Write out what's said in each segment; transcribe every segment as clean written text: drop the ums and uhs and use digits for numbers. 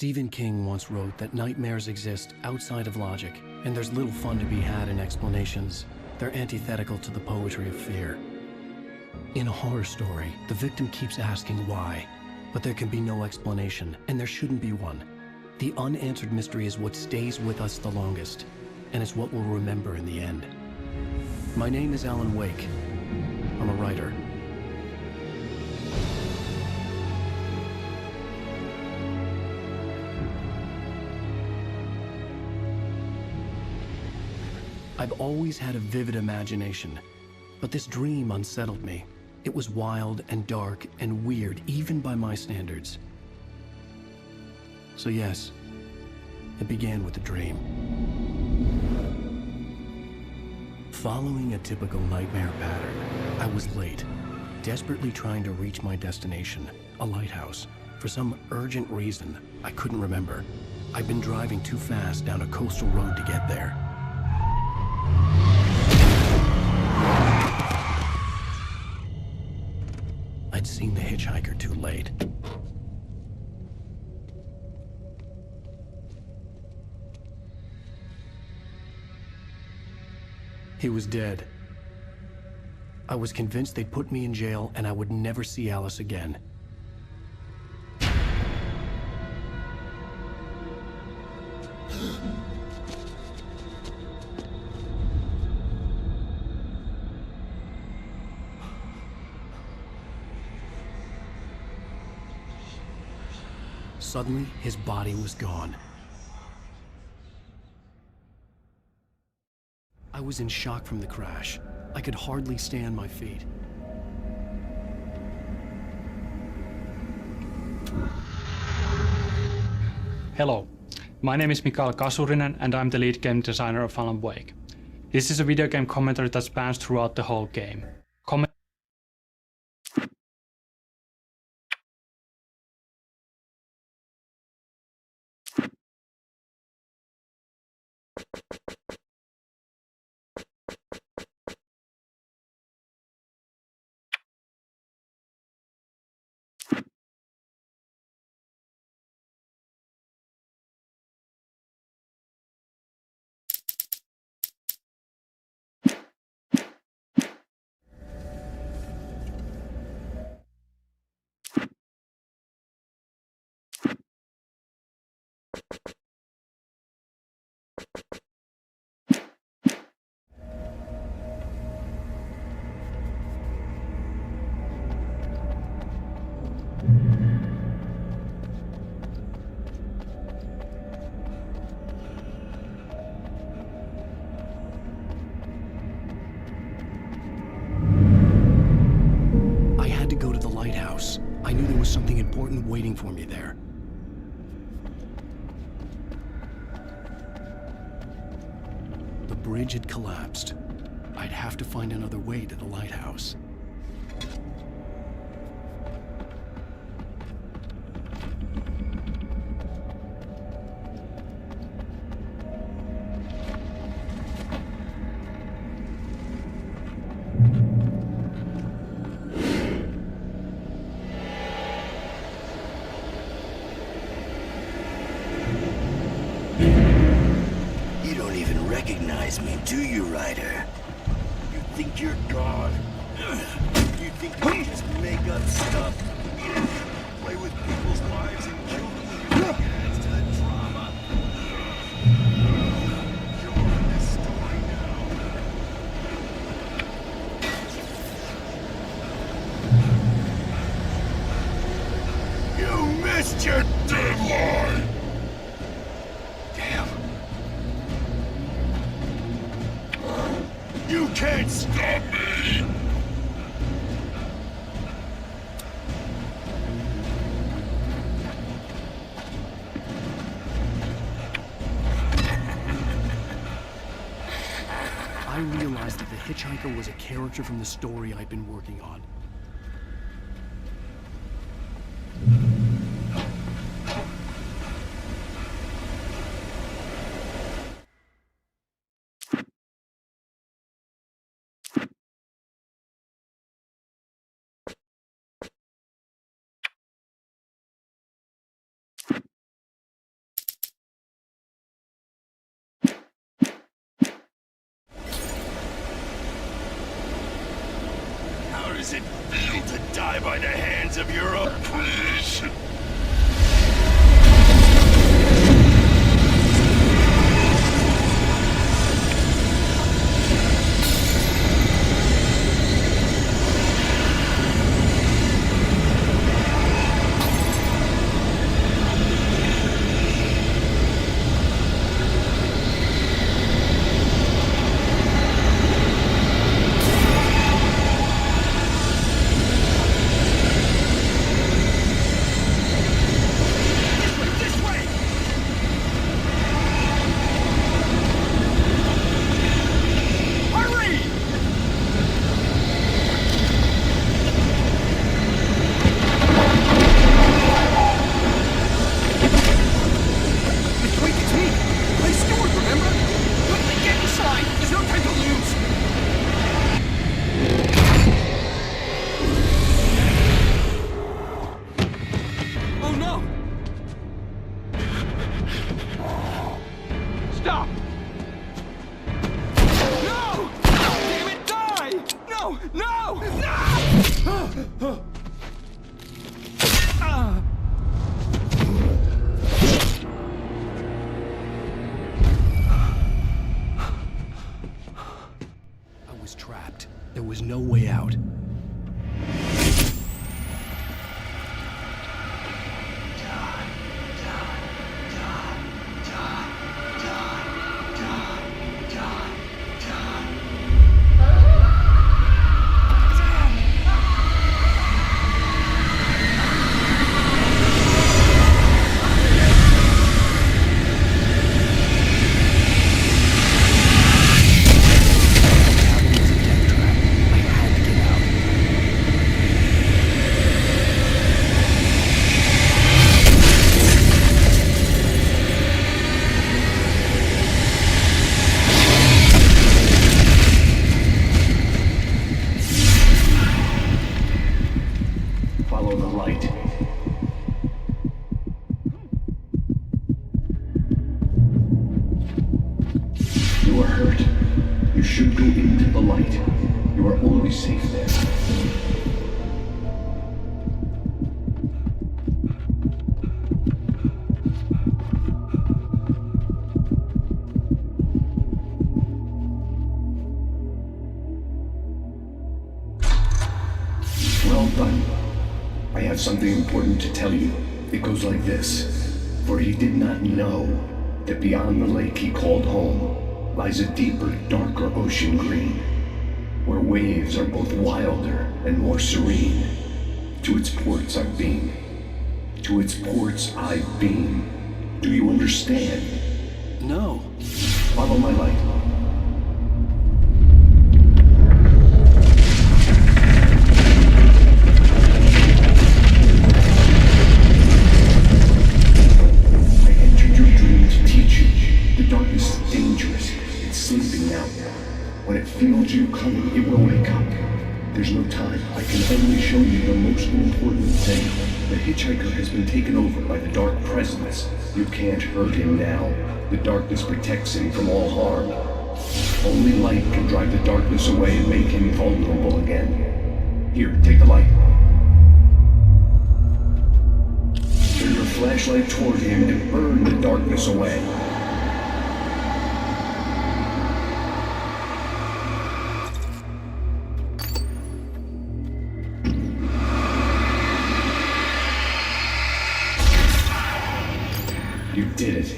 Stephen King once wrote that nightmares exist outside of logic, and there's little fun to be had in explanations. They're antithetical to the poetry of fear. In a horror story, the victim keeps asking why, but there can be no explanation, and there shouldn't be one. The unanswered mystery is what stays with us the longest, and it's what we'll remember in the end. My name is Alanwake. I'm a writer. I've always had a vivid imagination, but this dream unsettled me. It was wild and dark and weird, even by my standards. So yes, it began with a dream. Following a typical nightmare pattern, I was late, desperately trying to reach my destination, a lighthouse. For some urgent reason, I couldn't remember. I'd been driving too fast down a coastal road to get there. I'd seen the hitchhiker too late. He was dead. I was convinced they'd put me in jail and I would never see Alice again. Suddenly, his body was gone. I was in shock from the crash. I could hardly stay on my feet. Hello, my name is Mikael Kasurinen and I'm the lead game designer of Alanwake. This is a video game commentary that spans throughout the whole game. I knew there was something important waiting for me there. The bridge had collapsed. I'd have to find another way to the lighthouse. Recognize me, do you, Ryder? You think you're God? You think you just make up stuff? Play with people's lives and kill them when you take hands to the drama? You're in this story now. You missed your deadline! You can't stop me! I realized that the hitchhiker was a character from the story I'd been working on. does it feel to die by the hands of your opponents? Trapped. There was no way out. Something important to tell you. It goes like this. For he did not know that beyond the lake he called home lies a deeper, darker ocean green, where waves are both wilder and more serene. To its ports I've been. To its ports I've been. Do you understand? No. Follow my light. Feels you coming, it will wake up. There's no time. I can only show you the most important thing. The hitchhiker has been taken over by the dark presence. You can't hurt him now. The darkness protects him from all harm. Only light can drive the darkness away and make him vulnerable again. Here, take the light. Turn your flashlight toward him and burn the darkness away. You did it.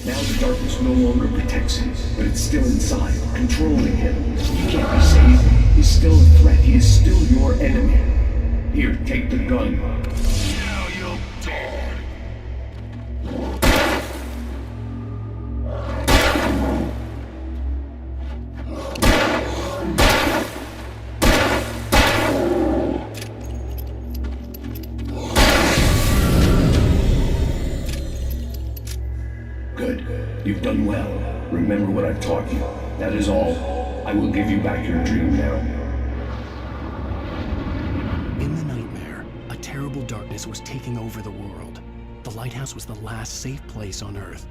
Now the darkness no longer protects him, but it's still inside, controlling him. He can't be saved. He's still a threat. He is still your enemy. Here, take the gun. Now you'll die. Good. You've done well. Remember what I've taught you. That is all. I will give you back your dream now. In the nightmare, a terrible darkness was taking over the world. The lighthouse was the last safe place on Earth.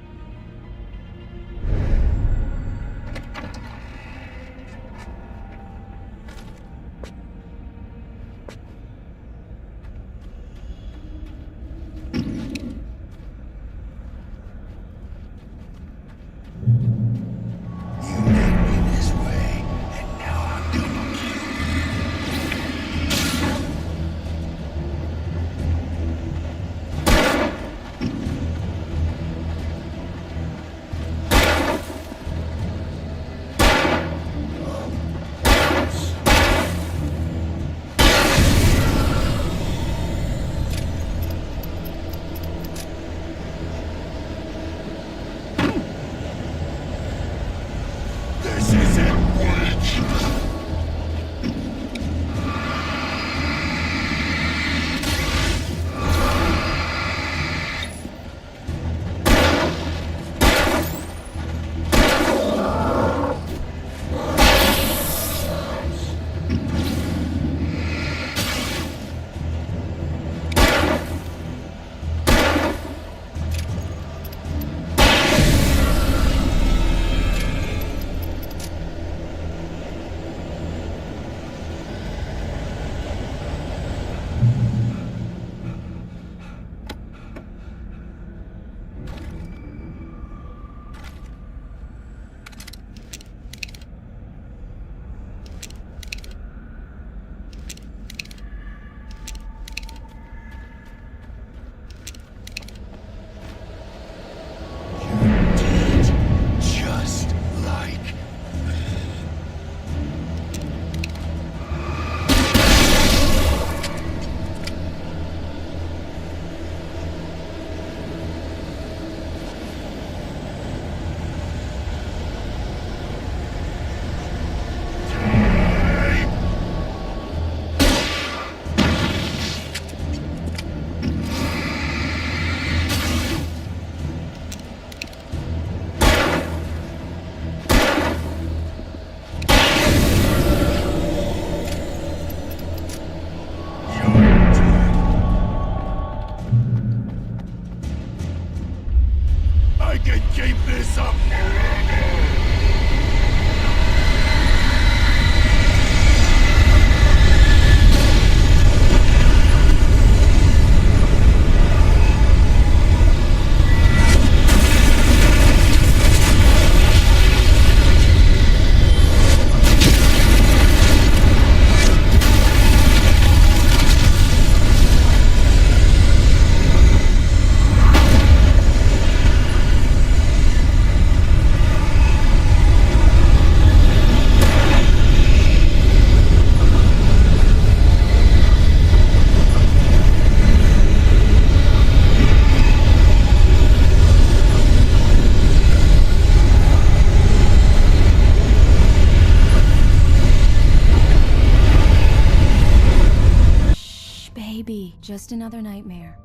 Just another nightmare.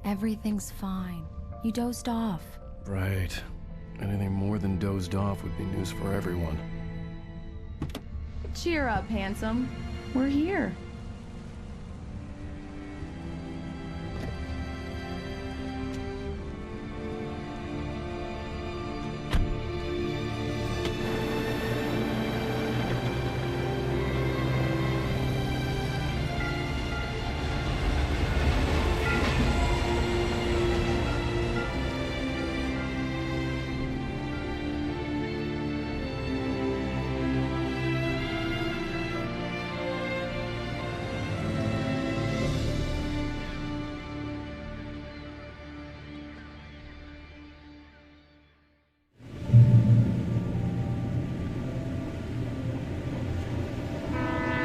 Everything's fine. You dozed off. Right. Anything more than dozed off would be news for everyone. Cheer up, handsome. We're here.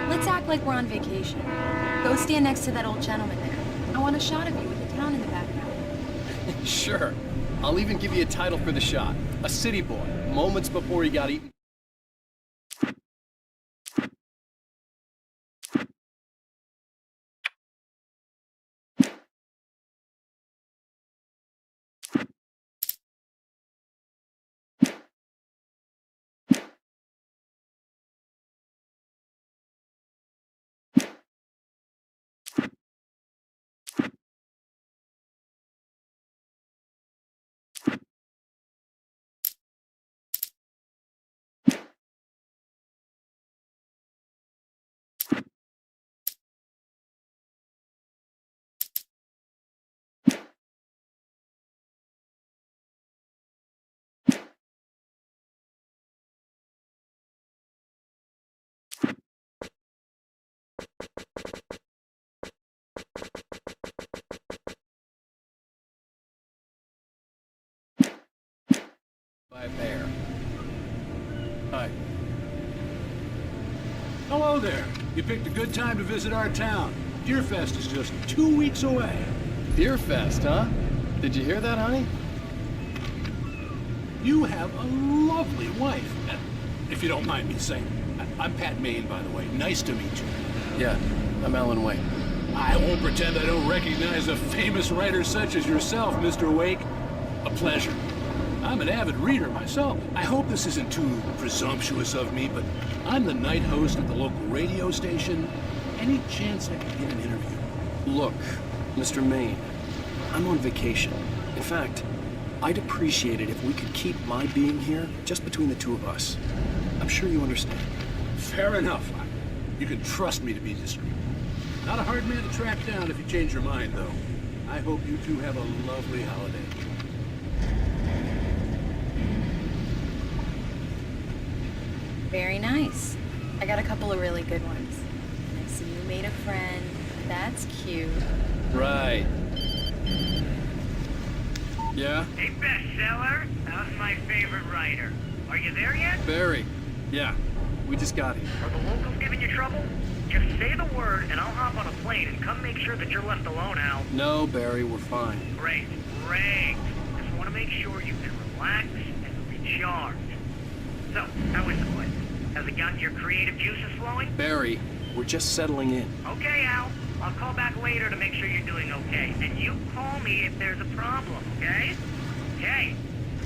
Let's act like we're on vacation. Go stand next to that old gentleman there. I want a shot of you with the town in the background. Sure. I'll even give you a title for the shot. A city boy, moments before he got eaten. By a bear. Hi. Hello there. You picked a good time to visit our town. Deerfest is just 2 weeks away. Beer Fest, huh? Did you hear that, honey? You have a lovely wife. If you don't mind me saying. I'm Pat Maine, by the way. Nice to meet you. Yeah, I'm Alan Wake. I won't pretend I don't recognize a famous writer such as yourself, Mr. Wake. A pleasure. I'm an avid reader myself. I hope this isn't too presumptuous of me, but I'm the night host at the local radio station. Any chance I could get an interview? Look, Mr. Maine, I'm on vacation. In fact, I'd appreciate it if we could keep my being here just between the two of us. I'm sure you understand. Fair enough. You can trust me to be discreet. Not a hard man to track down if you change your mind, though. I hope you two have a lovely holiday. Very nice. I got a couple of really good ones. And I see you made a friend. That's cute. Right. Yeah? Hey, bestseller, how's my favorite writer? Are you there yet? Barry. Yeah, we just got here. Are the locals giving you trouble? Just say the word and I'll hop on a plane and come make sure that you're left alone, Al. No, Barry, we're fine. Great, great. Just want to make sure you can relax and recharge. So, how is the place? Has it gotten your creative juices flowing? Barry, we're just settling in. Okay, Al. I'll call back later to make sure you're doing okay. And you call me if there's a problem, okay? Okay.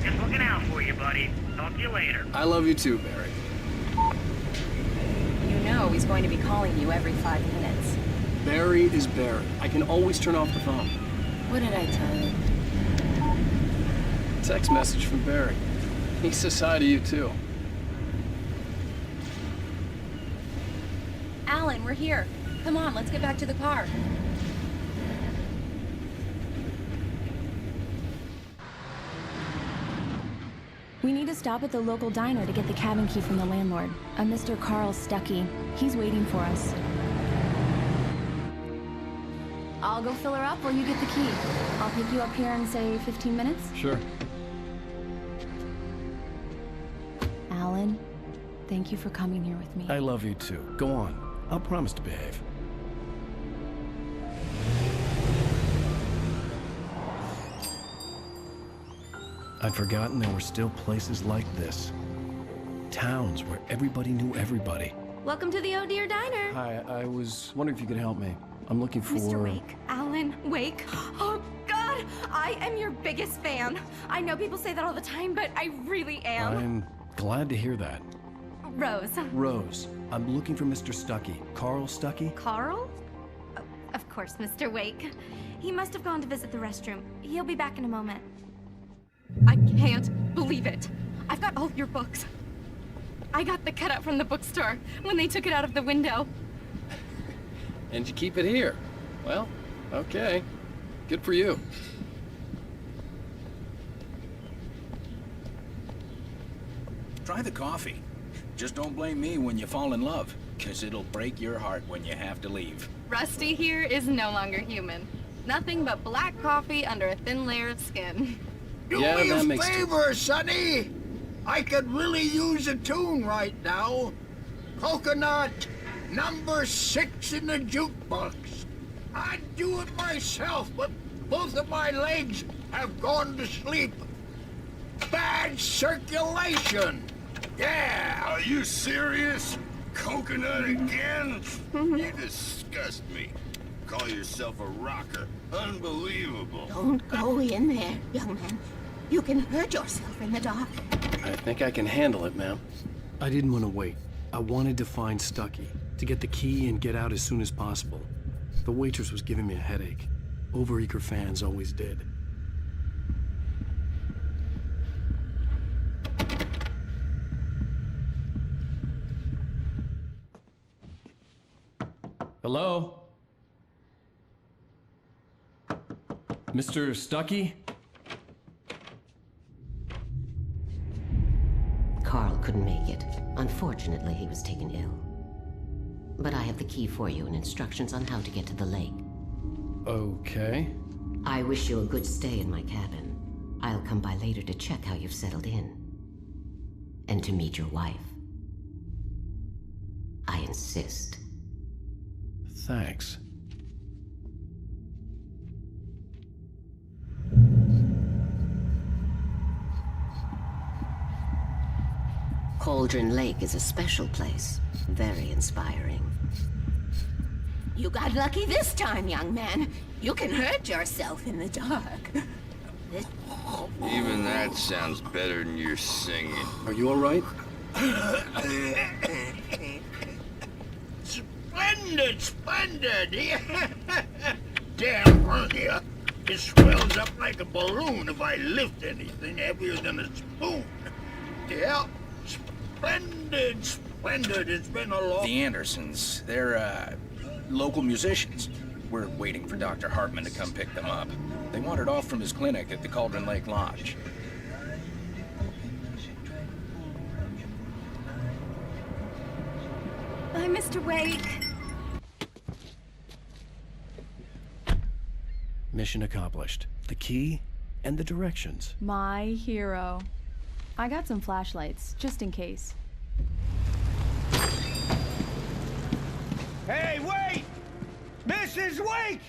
Just looking out for you, buddy. Talk to you later. I love you too, Barry. You know he's going to be calling you every 5 minutes. Barry is Barry. I can always turn off the phone. What did I tell you? Text message from Barry. He says hi to you too. Alan, we're here. Come on, let's get back to the car. We need to stop at the local diner to get the cabin key from the landlord. A Mr. Carl Stuckey. He's waiting for us. I'll go fill her up while you get the key. I'll pick you up here in, say, 15 minutes? Sure. Alan, thank you for coming here with me. I love you too. Go on. I'll promise to behave. I'd forgotten there were still places like this. Towns where everybody knew everybody. Welcome to the Oh Dear Diner. Hi, I was wondering if you could help me. I'm looking for... Mr. Wake, Alan Alan Wake. Oh, God, I am your biggest fan. I know people say that all the time, but I really am. I'm glad to hear that. Rose. Rose, I'm looking for Mr. Stuckey. Carl Stuckey? Carl? Oh, of course, Mr. Wake. He must have gone to visit the restroom. He'll be back in a moment. I can't believe it. I've got all your books. I got the cutout from the bookstore when they took it out of the window. And you keep it here. Well, okay. Good for you. Try the coffee. Just don't blame me when you fall in love, 'cause it'll break your heart when you have to leave. Rusty here is no longer human. Nothing but black coffee under a thin layer of skin. Do Yeah, me that a makes favor, Sonny. I could really use a tune right now. Coconut, number 6 in the jukebox. I'd do it myself, but both of my legs have gone to sleep. Bad circulation. Yeah. Are you serious? Coconut again? You disgust me. Call yourself a rocker. Unbelievable. Don't go in there, young man. You can hurt yourself in the dark. I think I can handle it, ma'am. I didn't want to wait. I wanted to find Stuckey, to get the key and get out as soon as possible. The waitress was giving me a headache. Overeager fans always did. Hello? Mr. Stuckey? Carl couldn't make it. Unfortunately, he was taken ill. But I have the key for you and instructions on how to get to the lake. Okay. I wish you a good stay in my cabin. I'll come by later to check how you've settled in. And to meet your wife. I insist. Thanks. Cauldron Lake is a special place. Very inspiring. You got lucky this time, young man. You can hurt yourself in the dark. Even that sounds better than your singing. Are you all right? Splendid, splendid. Damn, Hernia. It swells up like a balloon if I lift anything heavier than a spoon. Yeah, splendid, splendid. It's been a long... The Andersons, they're, local musicians. We're waiting for Dr. Hartman to come pick them up. They wandered off from his clinic at the Cauldron Lake Lodge. Bye, Mr. Wake. Mission accomplished. The key and the directions. My hero. I got some flashlights, just in case. Hey, wait! Mrs. Wake!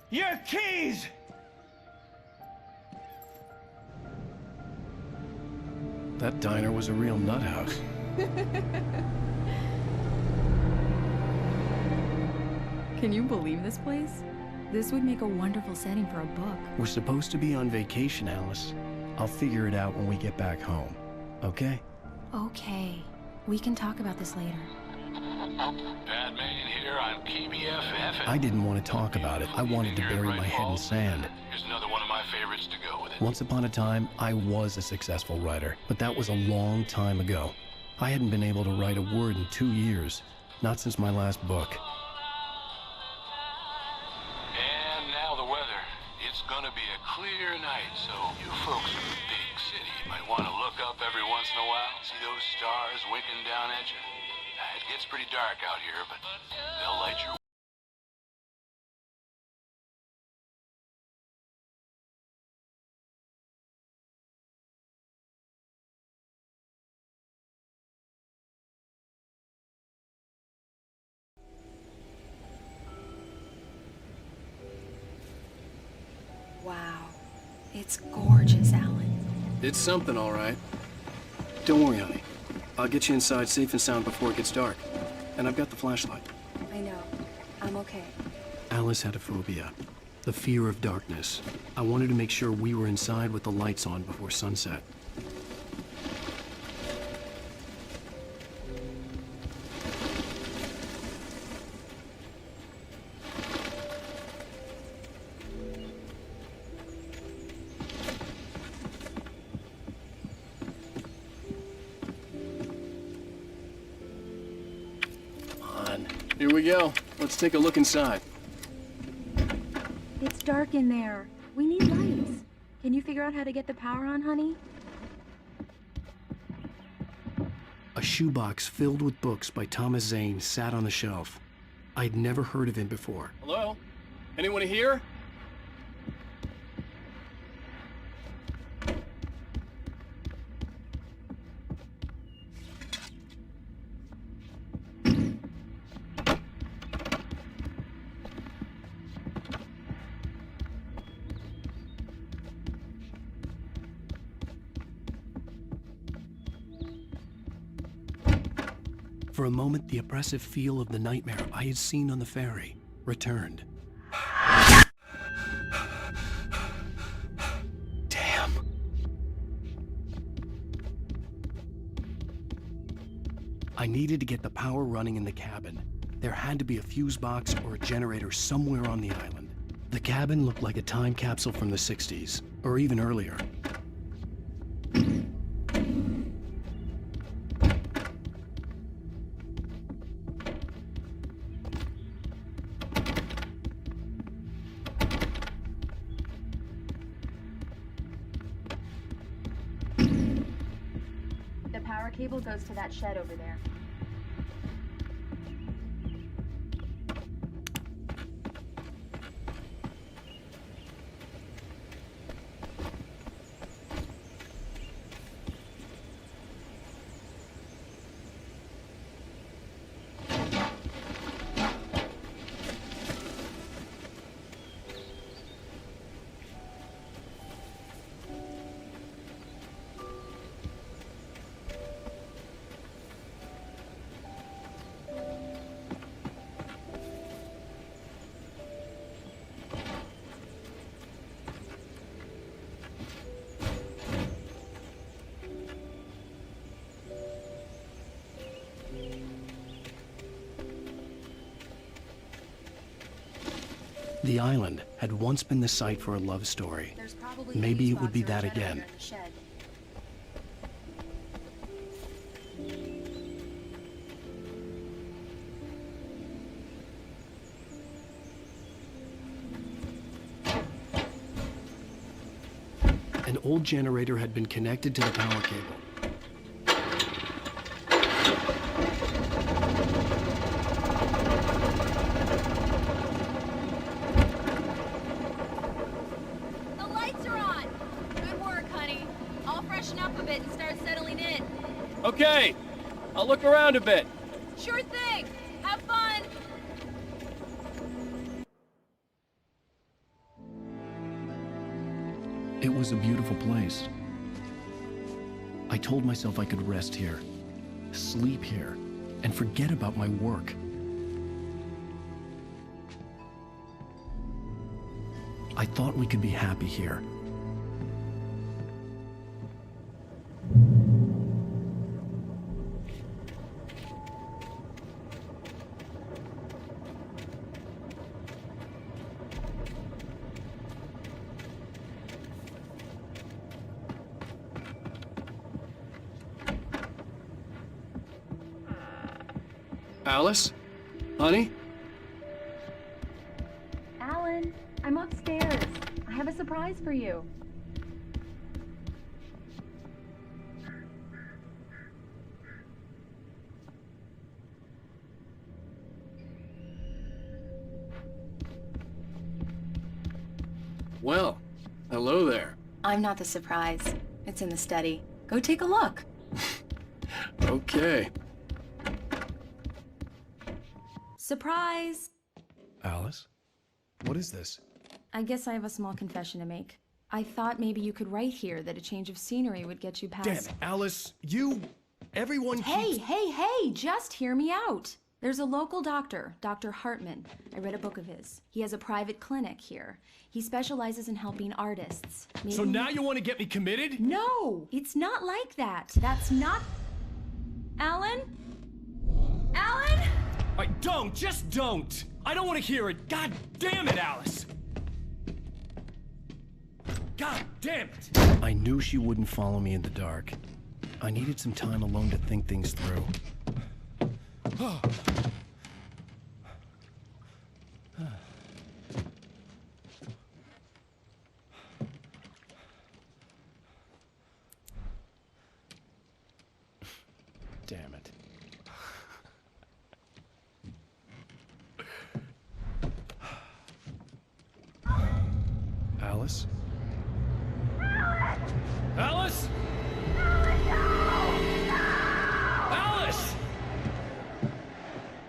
Your keys! That diner was a real nut house. Can you believe this place? This would make a wonderful setting for a book. We're supposed to be on vacation, Alice. I'll figure it out when we get back home. Okay? Okay. We can talk about this later. Batman here on KBFF. I didn't want to talk about it. I wanted to bury my head in sand. Here's another one of my favorites to go with it. Once upon a time, I was a successful writer, but that was a long time ago. I hadn't been able to write a word in 2 years. Not since my last book. And now the weather. It's gonna be a clear night, so you folks in the big city might want to look up every once in a while, see those stars winking down at you. It gets pretty dark out here, but they'll light your... Wow. It's gorgeous, Alan. It's something, all right. Don't worry, honey. I'll get you inside safe and sound before it gets dark. And I've got the flashlight. I know. I'm okay. Alice had a phobia. The fear of darkness. I wanted to make sure we were inside with the lights on before sunset. Here we go. Let's take a look inside. It's dark in there. We need lights. Can you figure out how to get the power on, honey? A shoebox filled with books by Thomas Zane sat on the shelf. I'd never heard of him before. Hello? Anyone here? For a moment, the oppressive feel of the nightmare I had seen on the ferry returned. Damn. I needed to get the power running in the cabin. There had to be a fuse box or a generator somewhere on the island. The cabin looked like a time capsule from the 60s, or even earlier. The power cable goes to that shed over there. The island had once been the site for a love story. Maybe it would be that again. An old generator had been connected to the power cable. Okay, I'll look around a bit. Sure thing. Have fun. It was a beautiful place. I told myself I could rest here, sleep here, and forget about my work. I thought we could be happy here. Alice? Honey? Alan, I'm upstairs. I have a surprise for you. Well, hello there. I'm not the surprise. It's in the study. Go take a look. Okay. Surprise! Alice? What is this? I guess I have a small confession to make. I thought maybe you could write here that a change of scenery would get you past... Damn it, Alice, everyone Hey, just hear me out. There's a local doctor, Dr. Hartman. I read a book of his. He has a private clinic here. He specializes in helping artists. So now you want to get me committed? No! It's not like that. That's not... Alan? Alan? Just don't! I don't want to hear it! God damn it, Alice! God damn it! I knew she wouldn't follow me in the dark. I needed some time alone to think things through. Damn it. Alice? Alice? Alice!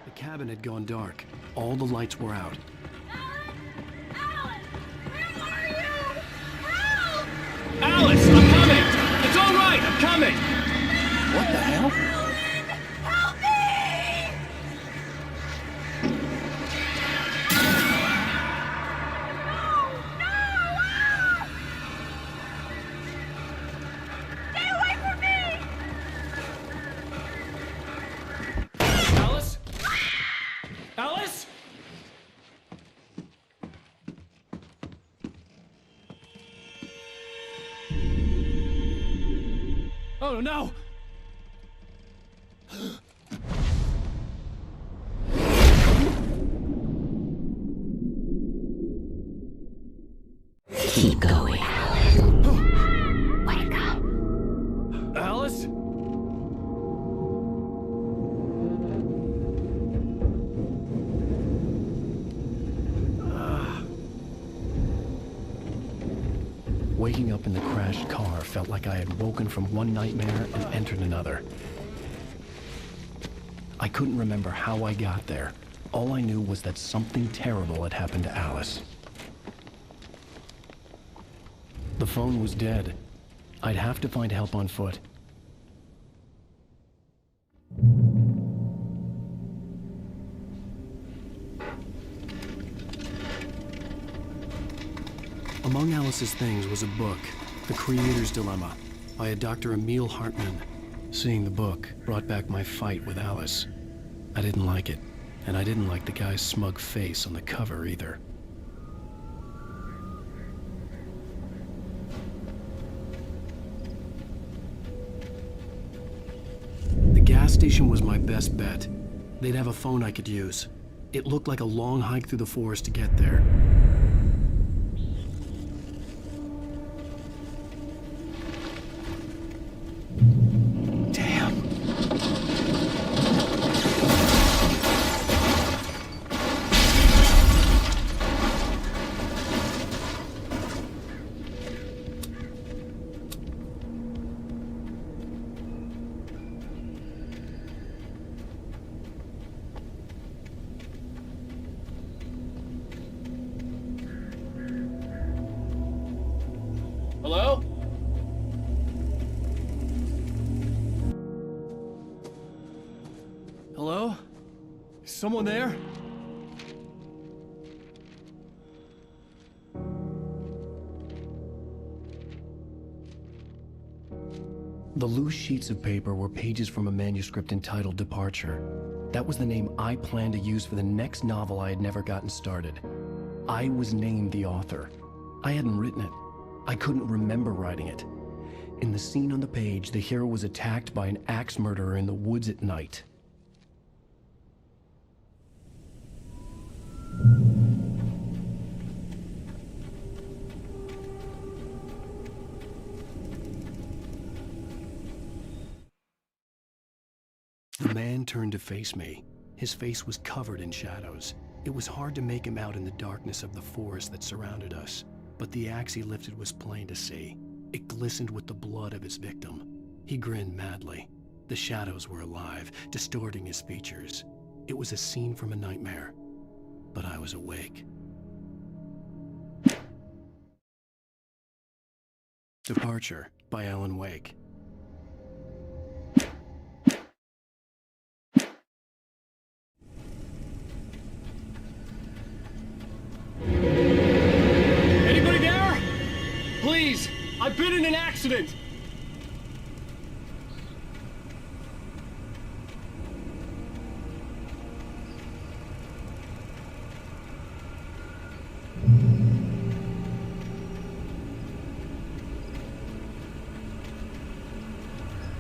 The cabin had gone dark. All the lights were out. Alice, I'm coming! It's all right, I'm coming! What the hell? Help me! Stay away from me! Alice? Alice? Oh no! Keep going. Wake up. Alice? Waking up in the crashed car felt like I had woken from one nightmare and entered another. I couldn't remember how I got there. All I knew was that something terrible had happened to Alice. The phone was dead. I'd have to find help on foot. Among Alice's things was a book, The Creator's Dilemma, by a Dr. Emil Hartman. Seeing the book brought back my fight with Alice. I didn't like it, and I didn't like the guy's smug face on the cover either. The gas station was my best bet. They'd have a phone I could use. It looked like a long hike through the forest to get there. Hello? Hello? Is someone there? The loose sheets of paper were pages from a manuscript entitled Departure. That was the name I planned to use for the next novel I had never gotten started. I was named the author. I hadn't written it. I couldn't remember writing it. In the scene on the page, the hero was attacked by an axe murderer in the woods at night. The man turned to face me. His face was covered in shadows. It was hard to make him out in the darkness of the forest that surrounded us, but the axe he lifted was plain to see. It glistened with the blood of his victim. He grinned madly. The shadows were alive, distorting his features. It was a scene from a nightmare, but I was awake. Departure by Alanwake.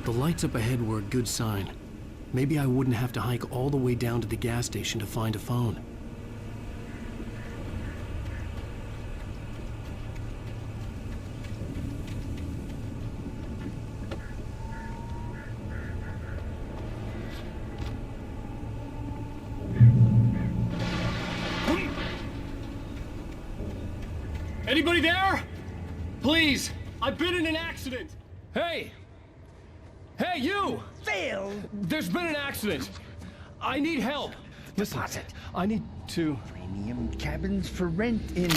The lights up ahead were a good sign. Maybe I wouldn't have to hike all the way down to the gas station to find a phone. Anybody there? Please, I've been in an accident. Hey! Hey, you! Phil! There's been an accident. I need help. Listen, I need to... Premium cabins for rent in...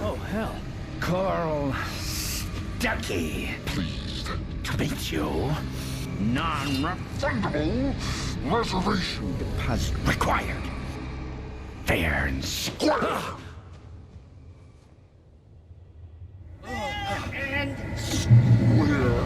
Oh, hell. Carl Stuckey. Pleased to meet you. Non-refundable reservation deposit required. Fair and square. And square.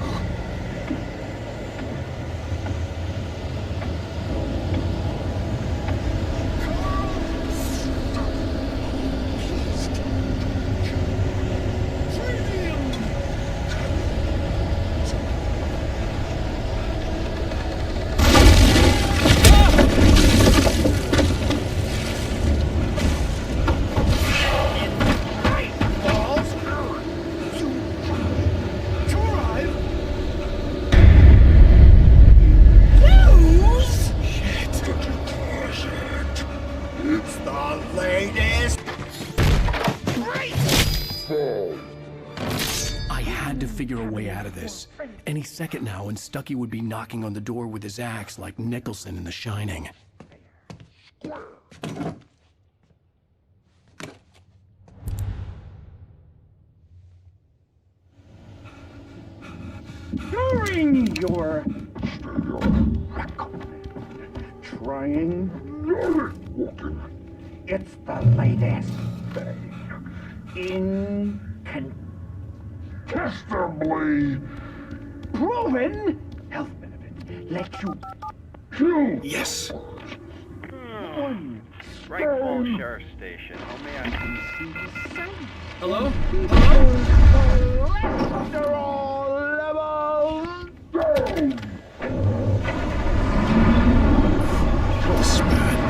Figure a way out of this. Any second now, and Stuckey would be knocking on the door with his axe like Nicholson in The Shining. During your trying it's the latest thing. Incontestably proven health benefits let you kill. Yes. Rightful Sheriff Station. Homie, I can see the sun. Hello? Cholesterol levels down. This man.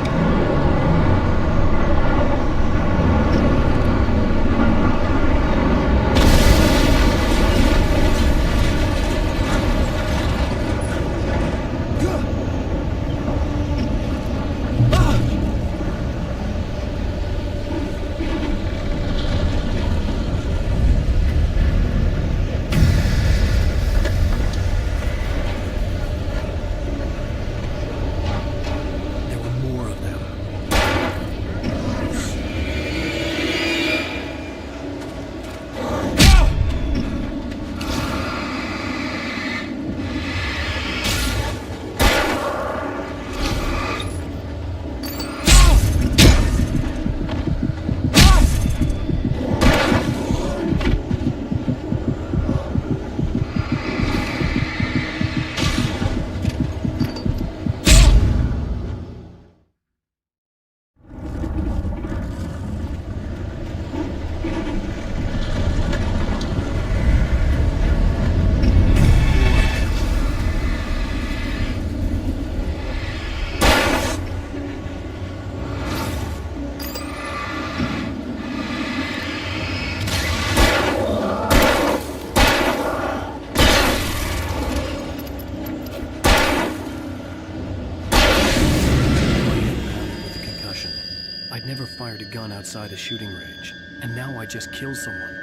Outside a shooting range, and now I just killed someone,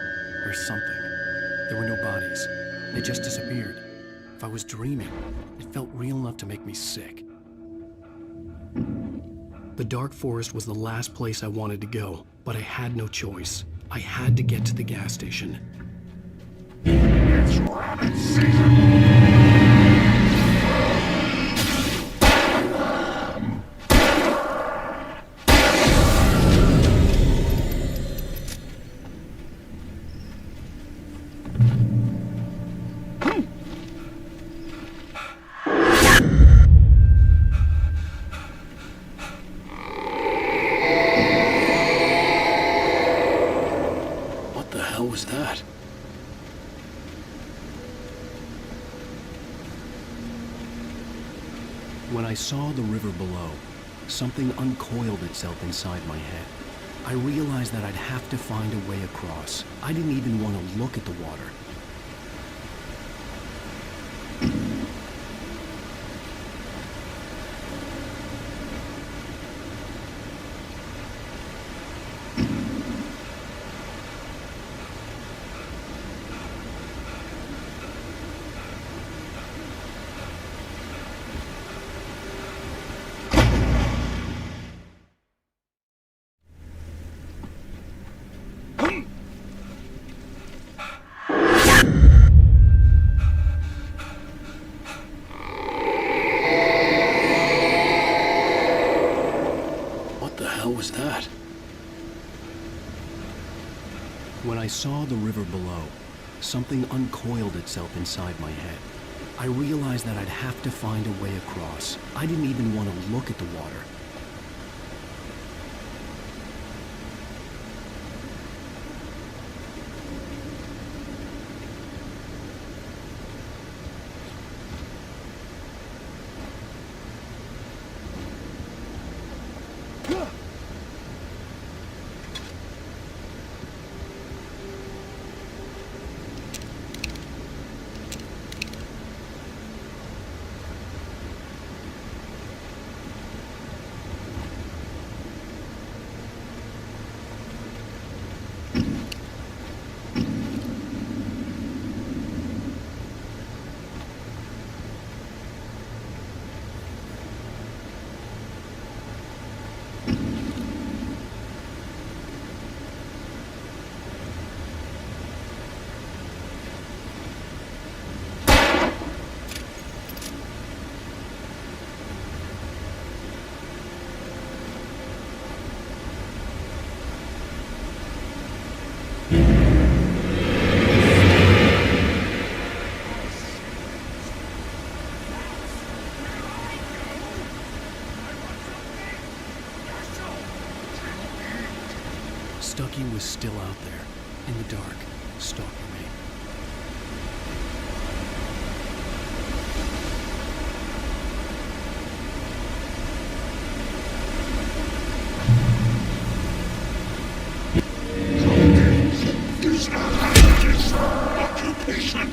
or something. There were no bodies. They just disappeared. If I was dreaming, it felt real enough to make me sick. The dark forest was the last place I wanted to go, but I had no choice. I had to get to the gas station. It's rabbit season. When I saw the river below, something uncoiled itself inside my head. I realized that I'd have to find a way across. I didn't even want to look at the water. Was that? When I saw the river below, something uncoiled itself inside my head. I realized that I'd have to find a way across. I didn't even want to look at the water. Stucky was still out there, in the dark, stalking me. Is our occupation.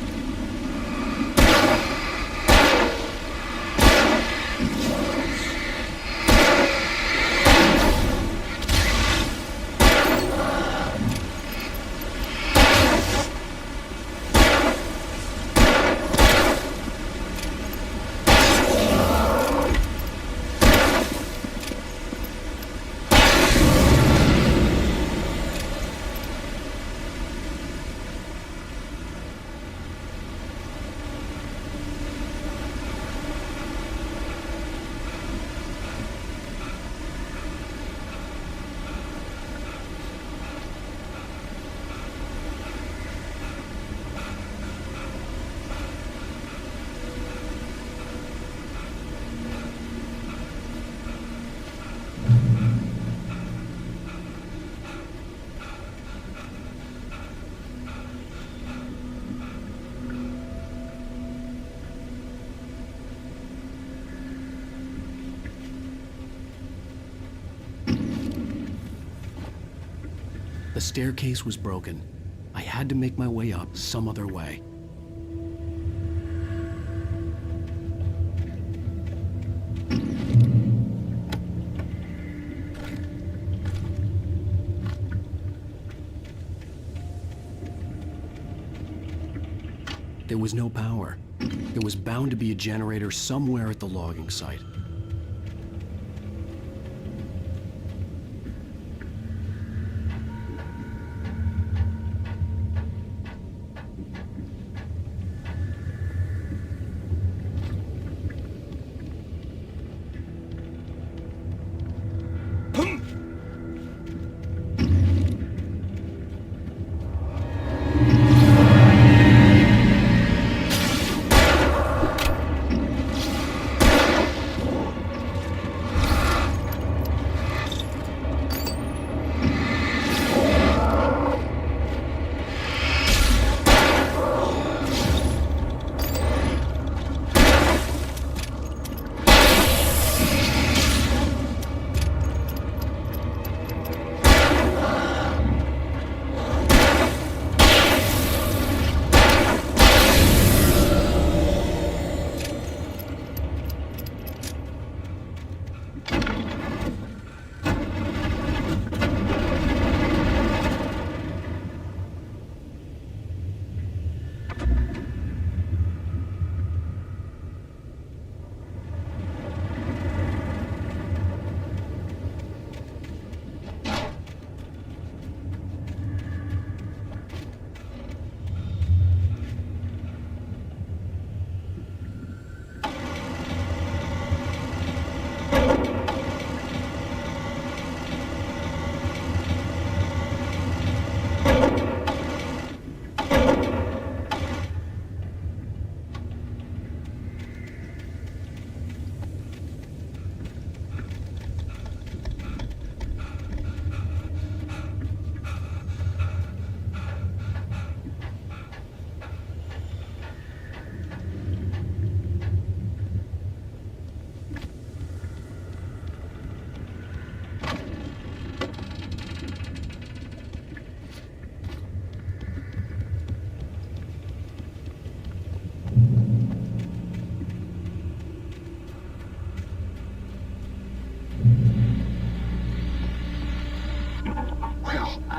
The staircase was broken. I had to make my way up some other way. There was no power. There was bound to be a generator somewhere at the logging site.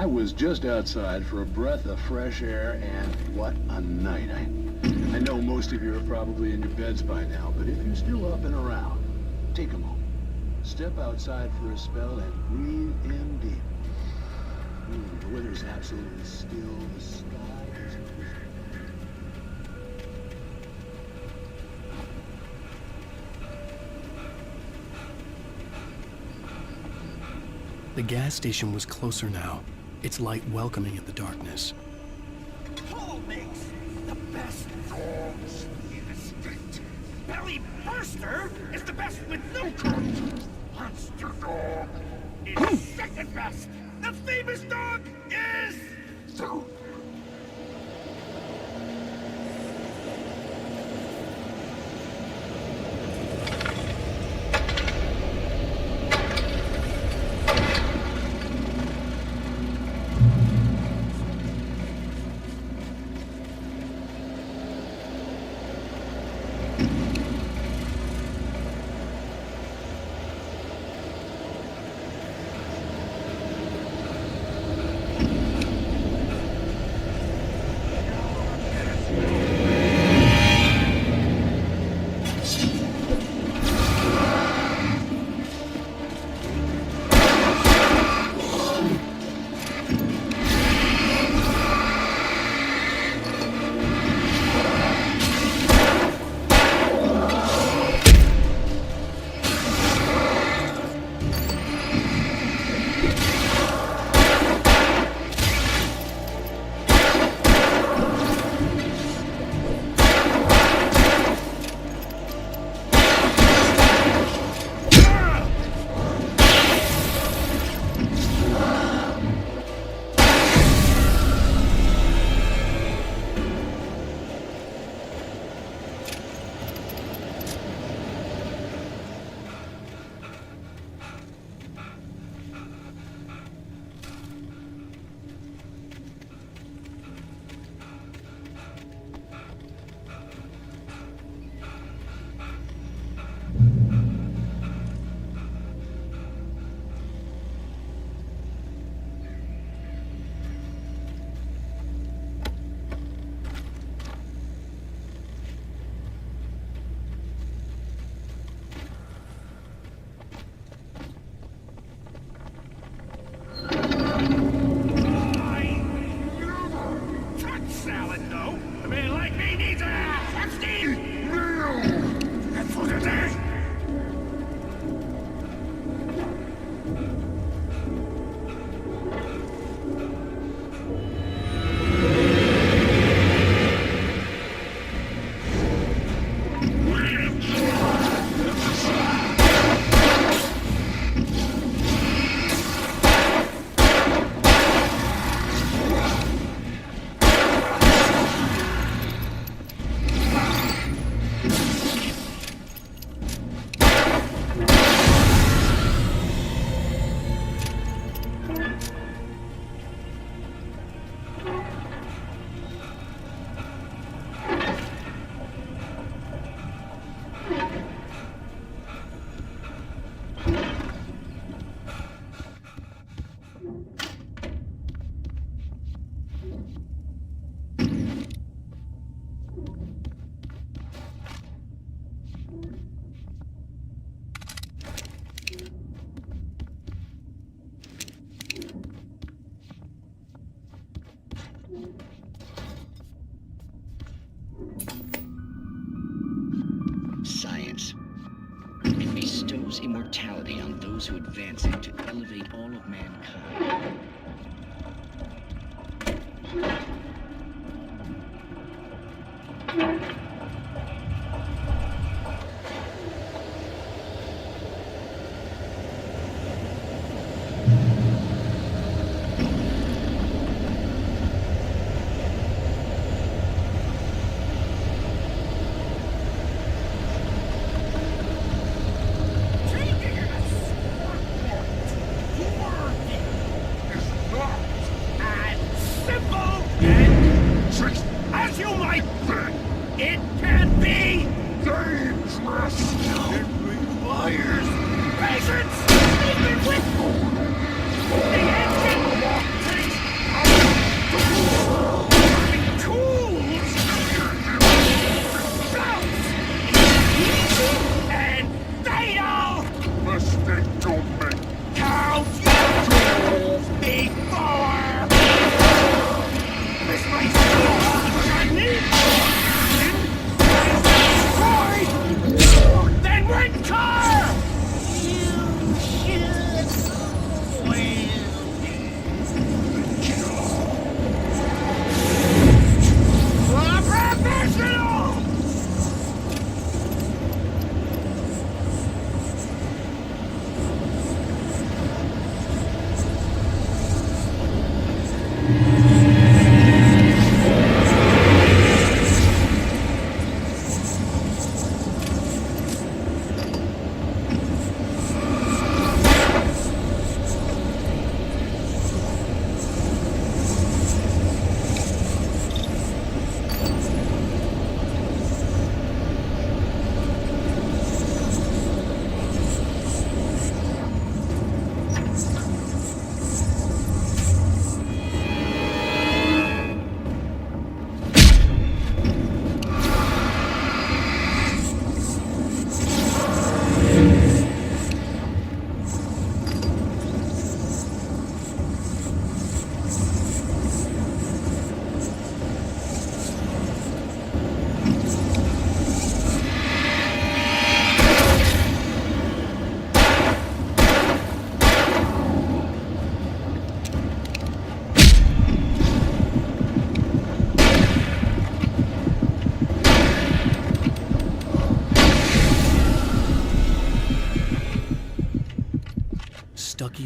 was just outside for a breath of fresh air, and what a night. I know most of you are probably in your beds by now, but if you're still up and around, take a moment. Step outside for a spell and breathe in deep. The weather's absolutely still. The sky is clear. The gas station was closer now, its light welcoming in the darkness. Who makes the best dogs in the state? Belly Burster is the best with no cut. Monster Dog is second best. The famous dog is... Science. It bestows immortality on those who advance it to elevate all of mankind. As you might think, it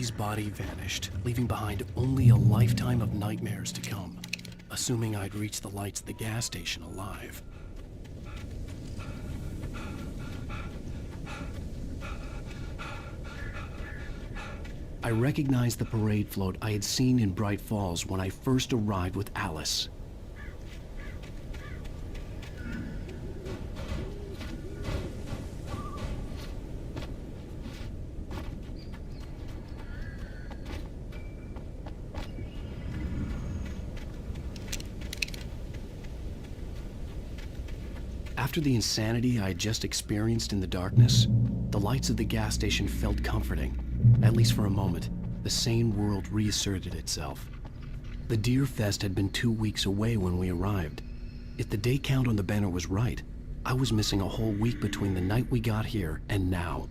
Stucky's body vanished, leaving behind only a lifetime of nightmares to come, assuming I'd reach the lights of the gas station alive. I recognized the parade float I had seen in Bright Falls when I first arrived with Alice. After the insanity I had just experienced in the darkness, the lights of the gas station felt comforting. At least for a moment, the sane world reasserted itself. The Deer Fest had been 2 weeks away when we arrived. If the day count on the banner was right, I was missing a whole week between the night we got here and now.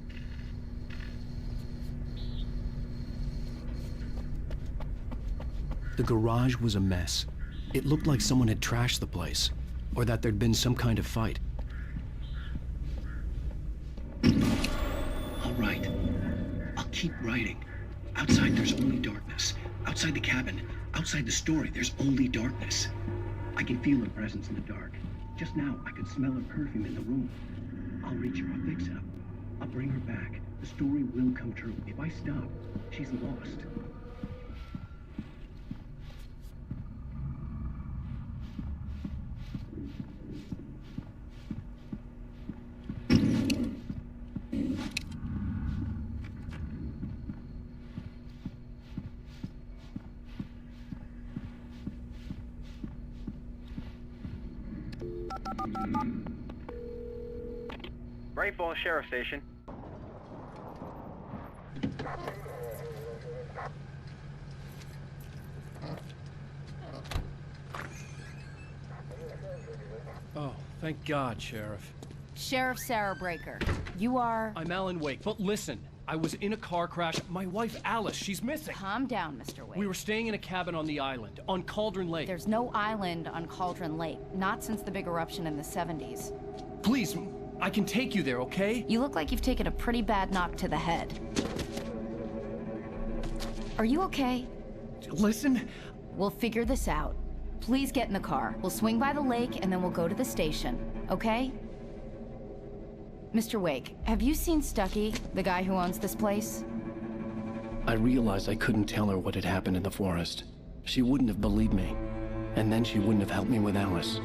The garage was a mess. It looked like someone had trashed the place, or that there'd been some kind of fight. All right. I'll keep writing. Outside there's only darkness. Outside the cabin, outside the story, there's only darkness. I can feel her presence in the dark. Just now, I could smell her perfume in the room. I'll reach her, I'll fix it up. I'll bring her back. The story will come true. If I stop, she's lost. Bright Falls Sheriff Station. Oh, thank God, Sheriff. Sheriff Sarah Breaker, you are... I'm Alan Wake, but listen, I was in a car crash. My wife, Alice, she's missing. Calm down, Mr. Wake. We were staying in a cabin on the island, on Cauldron Lake. There's no island on Cauldron Lake, not since the big eruption in the 70s. Please, I can take you there, okay? You look like you've taken a pretty bad knock to the head. Are you okay? Listen. We'll figure this out. Please get in the car. We'll swing by the lake and then we'll go to the station, okay? Mr. Wake, have you seen Stucky, the guy who owns this place? I realized I couldn't tell her what had happened in the forest. She wouldn't have believed me. And then she wouldn't have helped me with Alice.